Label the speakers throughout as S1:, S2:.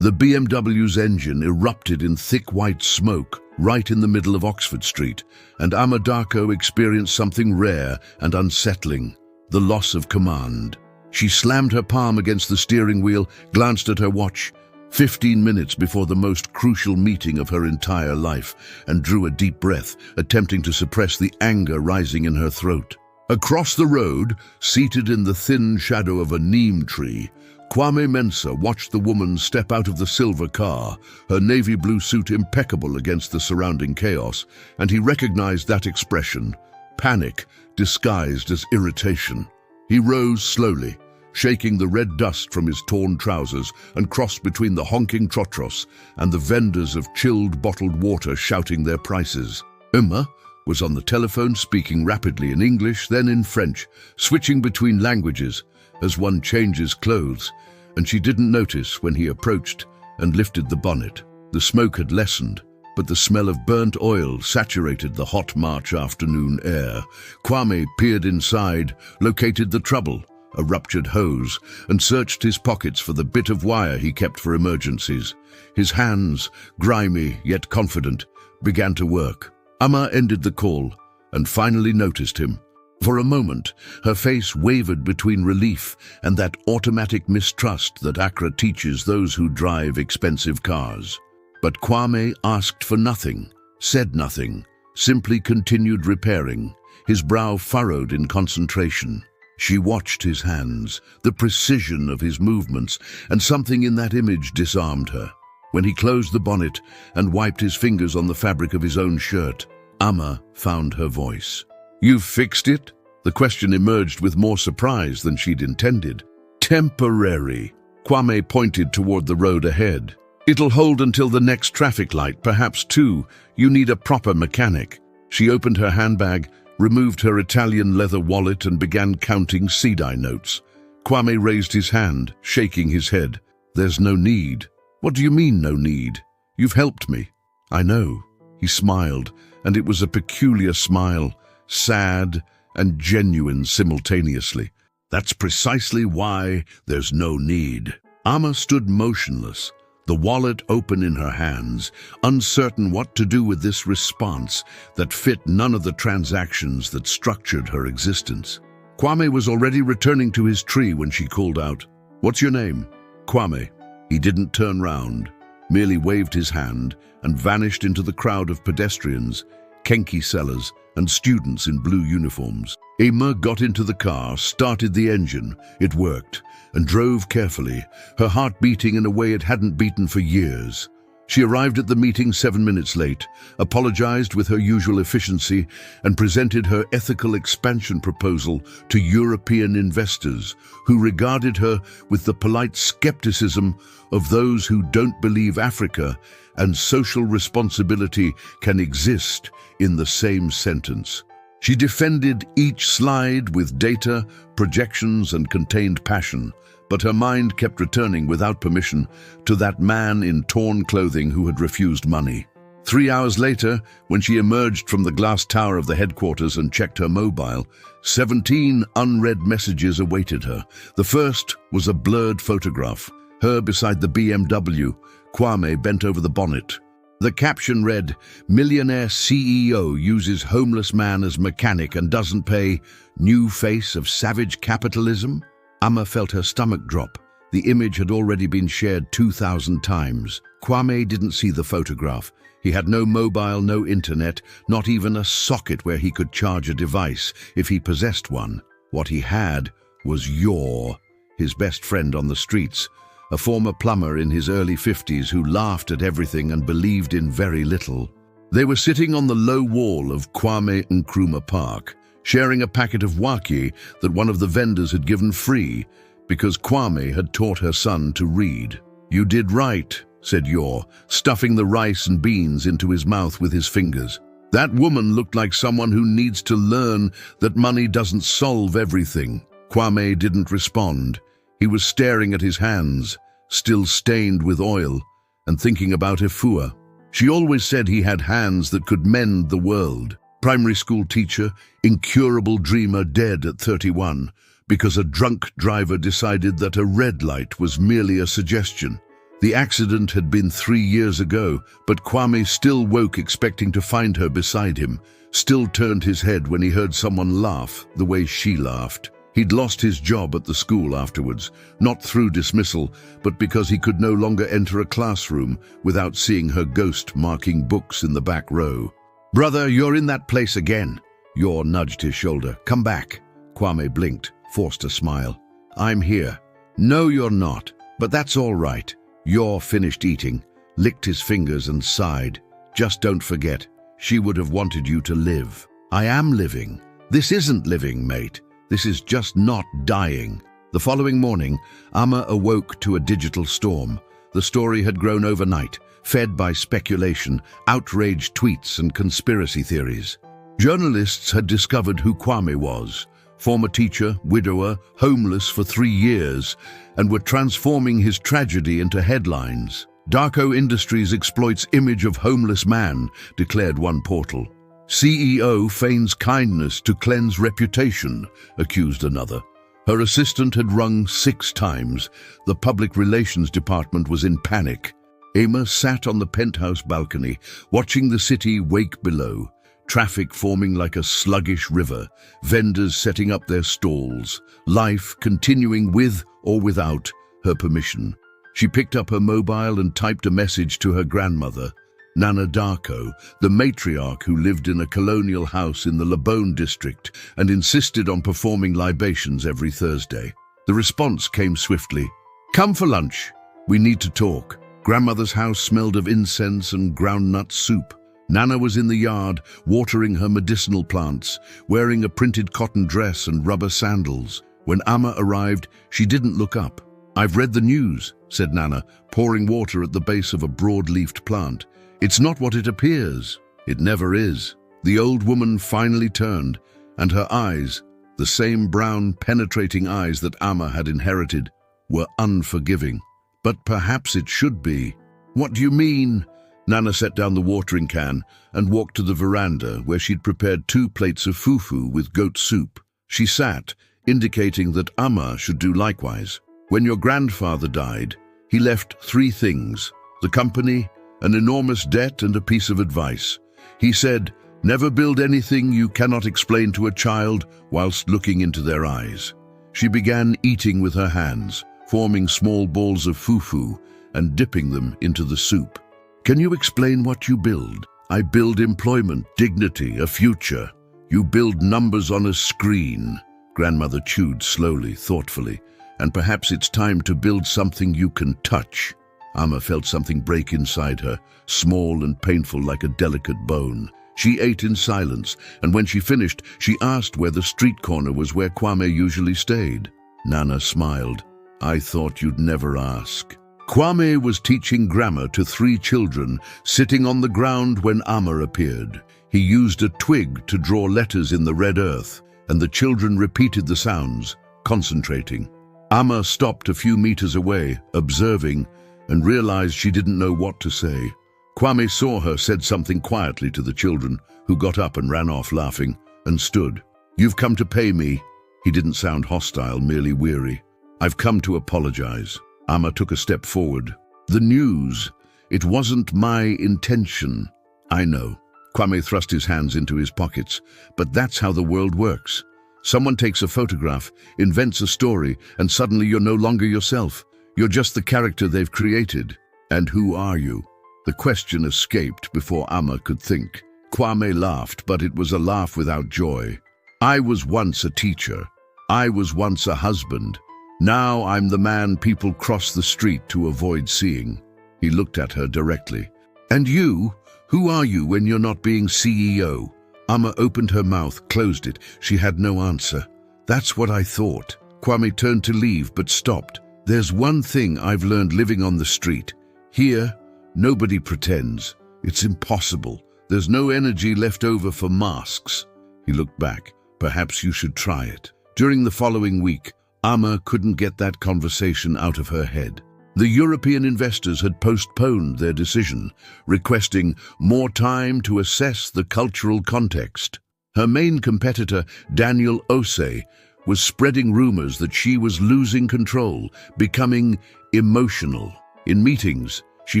S1: The BMW's engine erupted in thick white smoke right in the middle of Oxford Street, and Darko experienced something rare and unsettling: the loss of command. She slammed her palm against the steering wheel, glanced at her watch, 15 minutes before the most crucial meeting of her entire life, and drew a deep breath, attempting to suppress the anger rising in her throat. Across the road, seated in the thin shadow of a neem tree, Kwame Mensah watched the woman step out of the silver car, her navy blue suit impeccable against the surrounding chaos, and he recognized that expression: panic disguised as irritation. He rose slowly, shaking the red dust from his torn trousers, and crossed between the honking trotros and the vendors of chilled bottled water shouting their prices. Emma was on the telephone, speaking rapidly in English, then in French, switching between languages as one changes clothes, and she didn't notice when he approached and lifted the bonnet. The smoke had lessened, but the smell of burnt oil saturated the hot March afternoon air. Kwame peered inside, located the trouble, a ruptured hose, and searched his pockets for the bit of wire he kept for emergencies. His hands, grimy yet confident, began to work. Amma ended the call and finally noticed him. For a moment, her face wavered between relief and that automatic mistrust that Accra teaches those who drive expensive cars. But Kwame asked for nothing, said nothing, simply continued repairing, his brow furrowed in concentration. She watched his hands, the precision of his movements, and something in that image disarmed her. When he closed the bonnet and wiped his fingers on the fabric of his own shirt, Amma found her voice. "You've fixed it?" The question emerged with more surprise than she'd intended. "Temporary." Kwame pointed toward the road ahead. "It'll hold until the next traffic light, perhaps two. You need a proper mechanic." She opened her handbag, removed her Italian leather wallet, and began counting Sedai notes. Kwame raised his hand, shaking his head. "There's no need." "What do you mean, no need? You've helped me." "I know." He smiled, and it was a peculiar smile, sad and genuine simultaneously. "That's precisely why there's no need." Amma stood motionless, the wallet open in her hands, uncertain what to do with this response that fit none of the transactions that structured her existence. Kwame was already returning to his tree when she called out, "What's your name?" "Kwame." He didn't turn round, merely waved his hand and vanished into the crowd of pedestrians, Kenki sellers, and students in blue uniforms. Emma got into the car, started the engine. It worked, and drove carefully, her heart beating in a way it hadn't beaten for years. She arrived at the meeting 7 minutes late, apologized with her usual efficiency, and presented her ethical expansion proposal to European investors, who regarded her with the polite skepticism of those who don't believe Africa and social responsibility can exist in the same sentence. She defended each slide with data, projections, and contained passion, but her mind kept returning without permission to that man in torn clothing who had refused money. 3 hours later, when she emerged from the glass tower of the headquarters and checked her mobile, 17 unread messages awaited her. The first was a blurred photograph, her beside the BMW, Kwame bent over the bonnet. The caption read, "Millionaire CEO uses homeless man as mechanic and doesn't pay. New face of savage capitalism?" Amma felt her stomach drop. The image had already been shared 2,000 times. Kwame didn't see the photograph. He had no mobile, no internet, not even a socket where he could charge a device if he possessed one. What he had was Yor, his best friend on the streets, a former plumber in his early 50s who laughed at everything and believed in very little. They were sitting on the low wall of Kwame Nkrumah Park, sharing a packet of waki that one of the vendors had given free because Kwame had taught her son to read. "You did right," said Yor, stuffing the rice and beans into his mouth with his fingers. "That woman looked like someone who needs to learn that money doesn't solve everything." Kwame didn't respond. He was staring at his hands, still stained with oil, and thinking about Efua. She always said he had hands that could mend the world. Primary school teacher, incurable dreamer, dead at 31, because a drunk driver decided that a red light was merely a suggestion. The accident had been 3 years ago, but Kwame still woke expecting to find her beside him, still turned his head when he heard someone laugh the way she laughed. He'd lost his job at the school afterwards, not through dismissal, but because he could no longer enter a classroom without seeing her ghost marking books in the back row. "Brother, you're in that place again." Yor nudged his shoulder. "Come back." Kwame blinked, forced a smile. "I'm here." "No, you're not, but that's all right." Yor finished eating, licked his fingers and sighed. "Just don't forget, she would have wanted you to live." "I am living." "This isn't living, mate. This is just not dying." The following morning, Amma awoke to a digital storm. The story had grown overnight, fed by speculation, outraged tweets and conspiracy theories. Journalists had discovered who Kwame was, former teacher, widower, homeless for 3 years, and were transforming his tragedy into headlines. "Darko Industries exploits image of homeless man," declared one portal. "CEO feigns kindness to cleanse reputation," accused another. Her assistant had rung 6 times. The public relations department was in panic. Amma sat on the penthouse balcony, watching the city wake below. Traffic forming like a sluggish river, vendors setting up their stalls, life continuing with or without her permission. She picked up her mobile and typed a message to her grandmother, Nana Darko, the matriarch who lived in a colonial house in the Labone district and insisted on performing libations every Thursday. The response came swiftly. "Come for lunch. We need to talk." Grandmother's house smelled of incense and groundnut soup. Nana was in the yard, watering her medicinal plants, wearing a printed cotton dress and rubber sandals. When Amma arrived, she didn't look up. "I've read the news," said Nana, pouring water at the base of a broad-leafed plant. "It's not what it appears. It never is." The old woman finally turned, and her eyes, the same brown, penetrating eyes that Amma had inherited, were unforgiving. "But perhaps it should be." "What do you mean?" Nana set down the watering can and walked to the veranda where she'd prepared 2 plates of fufu with goat soup. She sat, indicating that Amma should do likewise. "When your grandfather died, he left 3 things: the company, an enormous debt, and a piece of advice. He said, never build anything you cannot explain to a child whilst looking into their eyes." She began eating with her hands, forming small balls of fufu and dipping them into the soup. "Can you explain what you build?" "I build employment, dignity, a future. You build numbers on a screen." Grandmother chewed slowly, thoughtfully. "And perhaps it's time to build something you can touch." Amma felt something break inside her, small and painful like a delicate bone. She ate in silence, and when she finished, she asked where the street corner was where Kwame usually stayed. Nana smiled. "I thought you'd never ask." Kwame was teaching grammar to 3 children, sitting on the ground when Amma appeared. He used a twig to draw letters in the red earth, and the children repeated the sounds, concentrating. Amma stopped a few meters away, observing, and realized she didn't know what to say. Kwame saw her, said something quietly to the children, who got up and ran off laughing, and stood. "You've come to pay me." He didn't sound hostile, merely weary. "I've come to apologize." Amma took a step forward. "The news. It wasn't my intention." "I know." Kwame thrust his hands into his pockets. "But that's how the world works. Someone takes a photograph, invents a story, and suddenly you're no longer yourself. You're just the character they've created." "And who are you?" The question escaped before Amma could think. Kwame laughed, but it was a laugh without joy. "I was once a teacher. I was once a husband. Now I'm the man people cross the street to avoid seeing." He looked at her directly. "And you? Who are you when you're not being CEO?" Amma opened her mouth, closed it. She had no answer. "That's what I thought." Kwame turned to leave, but stopped. "There's one thing I've learned living on the street. Here, nobody pretends. It's impossible. There's no energy left over for masks." He looked back. "Perhaps you should try it." During the following week, Amma couldn't get that conversation out of her head. The European investors had postponed their decision, requesting more time to assess the cultural context. Her main competitor, Daniel Osei, was spreading rumors that she was losing control, becoming emotional. In meetings, she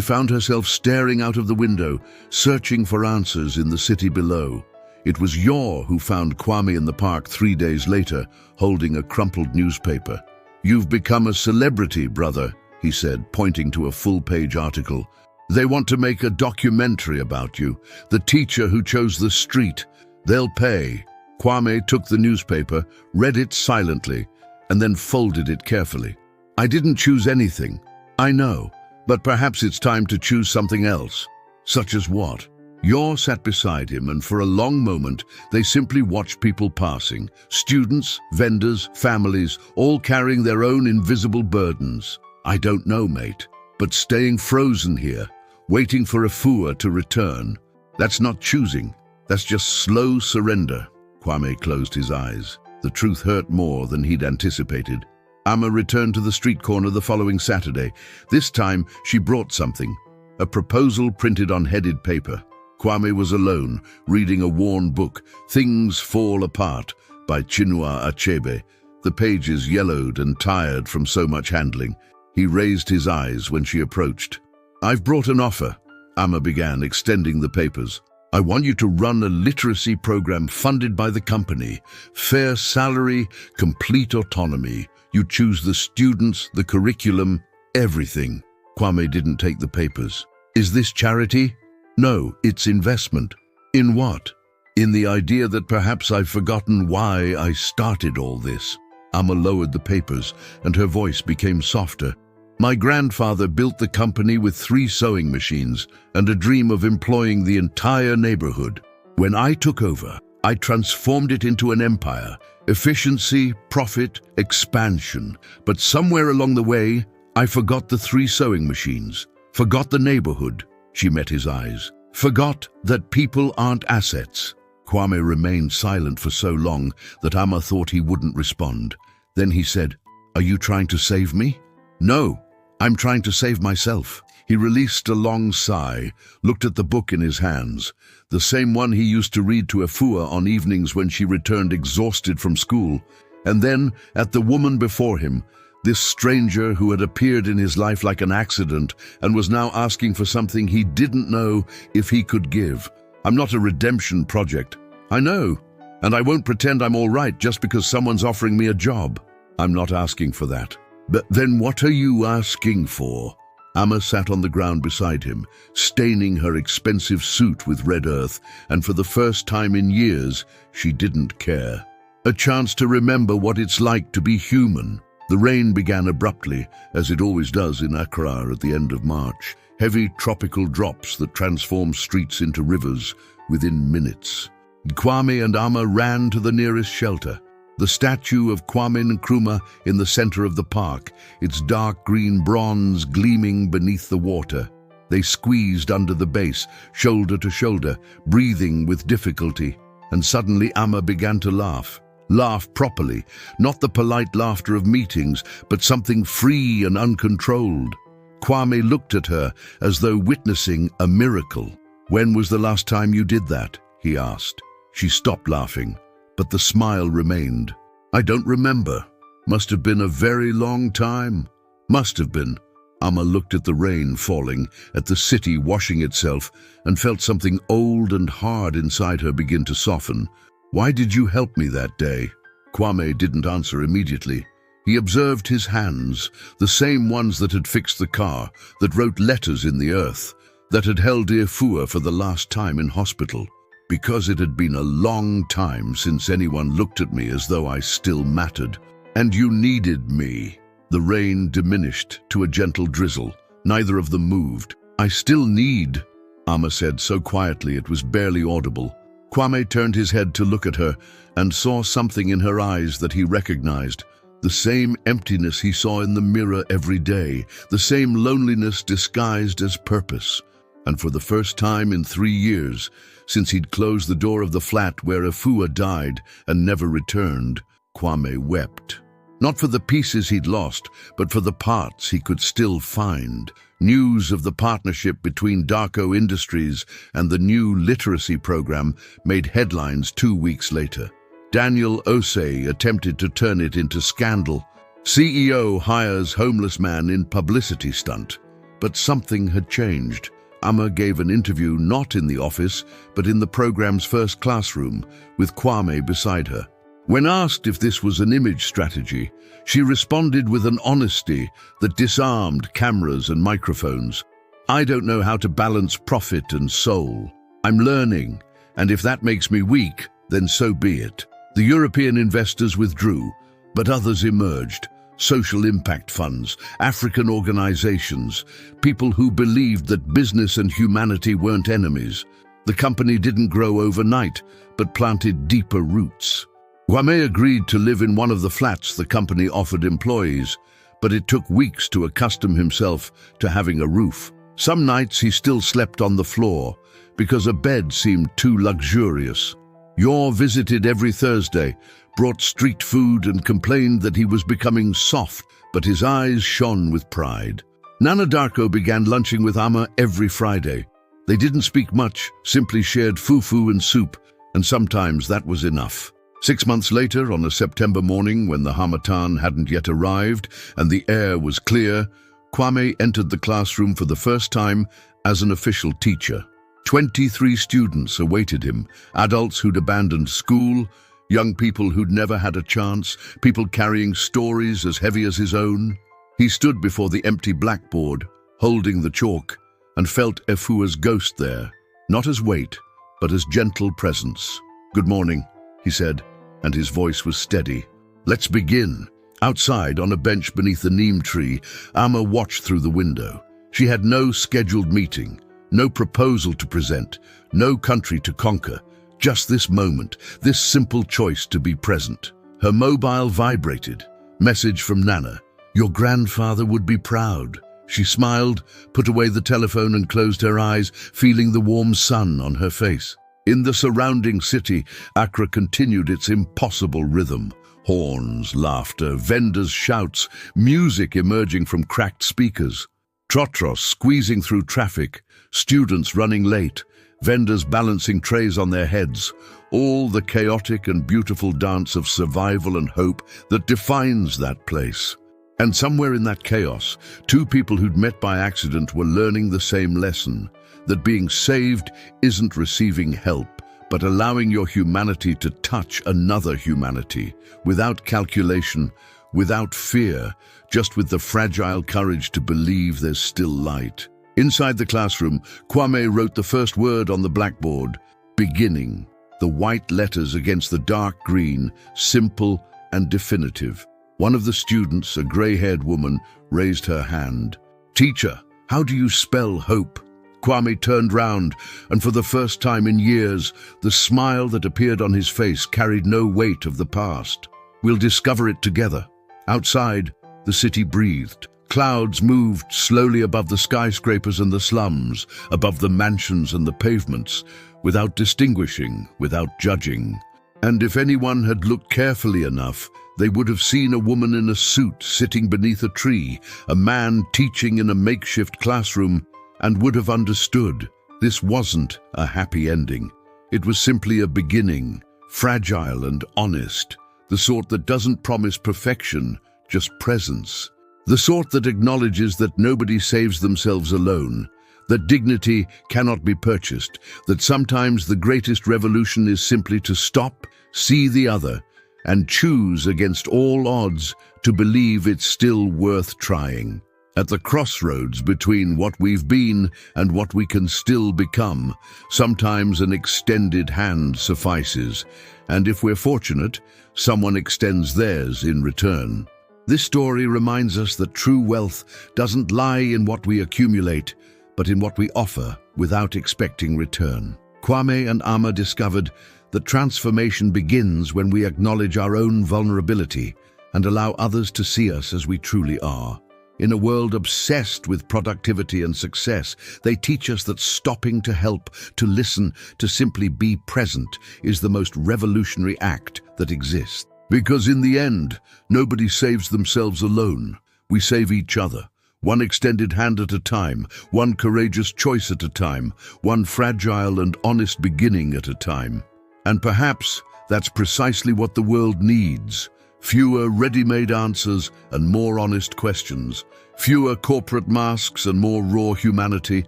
S1: found herself staring out of the window, searching for answers in the city below. It was Yor who found Kwame in the park 3 days later, holding a crumpled newspaper. "You've become a celebrity, brother," he said, pointing to a full-page article. "They want to make a documentary about you, the teacher who chose the street. They'll pay." Kwame took the newspaper, read it silently, and then folded it carefully. "I didn't choose anything. I know, but perhaps it's time to choose something else." "Such as what?" Yor sat beside him, and for a long moment they simply watched people passing. Students, vendors, families, all carrying their own invisible burdens. "I don't know, mate, but staying frozen here, waiting for Afua to return, that's not choosing. That's just slow surrender." Kwame closed his eyes. The truth hurt more than he'd anticipated. Amma returned to the street corner the following Saturday. This time, she brought something, a proposal printed on headed paper. Kwame was alone, reading a worn book, Things Fall Apart, by Chinua Achebe. The pages yellowed and tired from so much handling. He raised his eyes when she approached. "I've brought an offer," Amma began, extending the papers. "I want you to run a literacy program funded by the company. Fair salary, complete autonomy. You choose the students, the curriculum, everything." Kwame didn't take the papers. "Is this charity?" "No, it's investment." "In what?" "In the idea that perhaps I've forgotten why I started all this." Amma lowered the papers, and her voice became softer. "My grandfather built the company with 3 sewing machines and a dream of employing the entire neighborhood. When I took over, I transformed it into an empire. Efficiency, profit, expansion. But somewhere along the way, I forgot the 3 sewing machines, forgot the neighborhood." She met his eyes. "Forgot that people aren't assets." Kwame remained silent for so long that Amma thought he wouldn't respond. Then he said, "Are you trying to save me?" "No, I'm trying to save myself." He released a long sigh, looked at the book in his hands, the same one he used to read to Afua on evenings when she returned exhausted from school, and then at the woman before him, this stranger who had appeared in his life like an accident and was now asking for something he didn't know if he could give. "I'm not a redemption project. I know, and I won't pretend I'm all right just because someone's offering me a job. I'm not asking for that." "But then what are you asking for?" Amma sat on the ground beside him, staining her expensive suit with red earth, and for the first time in years, she didn't care. "A chance to remember what it's like to be human." The rain began abruptly, as it always does in Accra at the end of March. Heavy tropical drops that transform streets into rivers within minutes. Kwame and Amma ran to the nearest shelter. The statue of Kwame Nkrumah in the center of the park, its dark green bronze gleaming beneath the water. They squeezed under the base, shoulder to shoulder, breathing with difficulty. And suddenly Amma began to laugh. Laugh properly, not the polite laughter of meetings, but something free and uncontrolled. Kwame looked at her as though witnessing a miracle. "When was the last time you did that?" he asked. She stopped laughing, but the smile remained. "I don't remember. Must have been a very long time. Must have been." Amma looked at the rain falling, at the city washing itself, and felt something old and hard inside her begin to soften. "Why did you help me that day?" Kwame didn't answer immediately. He observed his hands, the same ones that had fixed the car, that wrote letters in the earth, that had held Afua for the last time in hospital. "Because it had been a long time since anyone looked at me as though I still mattered. And you needed me." The rain diminished to a gentle drizzle. Neither of them moved. "I still need," Amma said so quietly it was barely audible. Kwame turned his head to look at her and saw something in her eyes that he recognized. The same emptiness he saw in the mirror every day, the same loneliness disguised as purpose. And for the first time in 3 years, since he'd closed the door of the flat where Afua died and never returned, Kwame wept. Not for the pieces he'd lost, but for the parts he could still find. News of the partnership between Darko Industries and the new literacy program made headlines 2 weeks later. Daniel Osei attempted to turn it into scandal. CEO hires homeless man in publicity stunt. But something had changed. Amma gave an interview not in the office, but in the program's first classroom, with Kwame beside her. When asked if this was an image strategy, she responded with an honesty that disarmed cameras and microphones. "I don't know how to balance profit and soul. I'm learning, and if that makes me weak, then so be it." The European investors withdrew, but others emerged. Social impact funds, African organizations, people who believed that business and humanity weren't enemies. The company didn't grow overnight, but planted deeper roots. Kwame agreed to live in one of the flats the company offered employees, but it took weeks to accustom himself to having a roof. Some nights he still slept on the floor, because a bed seemed too luxurious. Yor visited every Thursday, brought street food and complained that he was becoming soft, but his eyes shone with pride. Nana Darko began lunching with Amma every Friday. They didn't speak much, simply shared fufu and soup, and sometimes that was enough. 6 months later, on a September morning when the Harmattan hadn't yet arrived and the air was clear, Kwame entered the classroom for the first time as an official teacher. 23 students awaited him, adults who'd abandoned school, young people who'd never had a chance, people carrying stories as heavy as his own. He stood before the empty blackboard, holding the chalk, and felt Efua's ghost there, not as weight, but as gentle presence. "Good morning," he said, and his voice was steady. "Let's begin." Outside, on a bench beneath the neem tree, Amma watched through the window. She had no scheduled meeting, no proposal to present, no country to conquer. Just this moment, this simple choice to be present. Her mobile vibrated. Message from Nana. "Your grandfather would be proud." She smiled, put away the telephone and closed her eyes, feeling the warm sun on her face. In the surrounding city, Accra continued its impossible rhythm. Horns, laughter, vendors' shouts, music emerging from cracked speakers. Trotros squeezing through traffic, students running late, vendors balancing trays on their heads, all the chaotic and beautiful dance of survival and hope that defines that place. And somewhere in that chaos, two people who'd met by accident were learning the same lesson, that being saved isn't receiving help, but allowing your humanity to touch another humanity, without calculation, without fear, just with the fragile courage to believe there's still light. Inside the classroom, Kwame wrote the first word on the blackboard, beginning, the white letters against the dark green, simple and definitive. One of the students, a gray-haired woman, raised her hand. "Teacher, how do you spell hope?" Kwame turned round, and for the first time in years, the smile that appeared on his face carried no weight of the past. "We'll discover it together." Outside, the city breathed. Clouds moved slowly above the skyscrapers and the slums, above the mansions and the pavements, without distinguishing, without judging. And if anyone had looked carefully enough, they would have seen a woman in a suit sitting beneath a tree, a man teaching in a makeshift classroom, and would have understood this wasn't a happy ending. It was simply a beginning, fragile and honest, the sort that doesn't promise perfection, just presence. The sort that acknowledges that nobody saves themselves alone, that dignity cannot be purchased, that sometimes the greatest revolution is simply to stop, see the other, and choose against all odds to believe it's still worth trying. At the crossroads between what we've been and what we can still become, sometimes an extended hand suffices, and if we're fortunate, someone extends theirs in return. This story reminds us that true wealth doesn't lie in what we accumulate, but in what we offer without expecting return. Kwame and Amma discovered that transformation begins when we acknowledge our own vulnerability and allow others to see us as we truly are. In a world obsessed with productivity and success, they teach us that stopping to help, to listen, to simply be present is the most revolutionary act that exists. Because in the end, nobody saves themselves alone. We save each other, one extended hand at a time, one courageous choice at a time, one fragile and honest beginning at a time. And perhaps that's precisely what the world needs, Fewer ready-made answers and more honest questions. Fewer corporate masks and more raw humanity.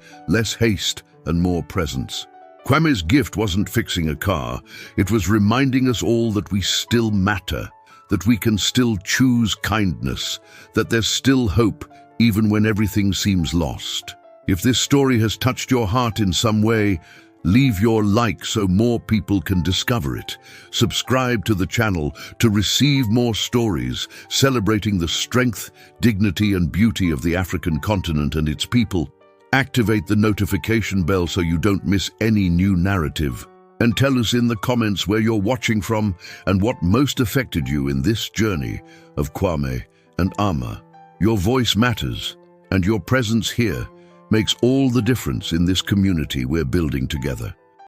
S1: Less haste and more presence. Kwame's gift wasn't fixing a car. It was reminding us all that we still matter, that we can still choose kindness, that there's still hope even when everything seems lost. If this story has touched your heart in some way, leave your like so more people can discover it. Subscribe to the channel to receive more stories celebrating the strength, dignity, and beauty of the African continent and its people. Activate the notification bell so you don't miss any new narrative. And tell us in the comments where you're watching from and what most affected you in this journey of Kwame and Ama. Your voice matters, and your presence here makes all the difference in this community we're building together.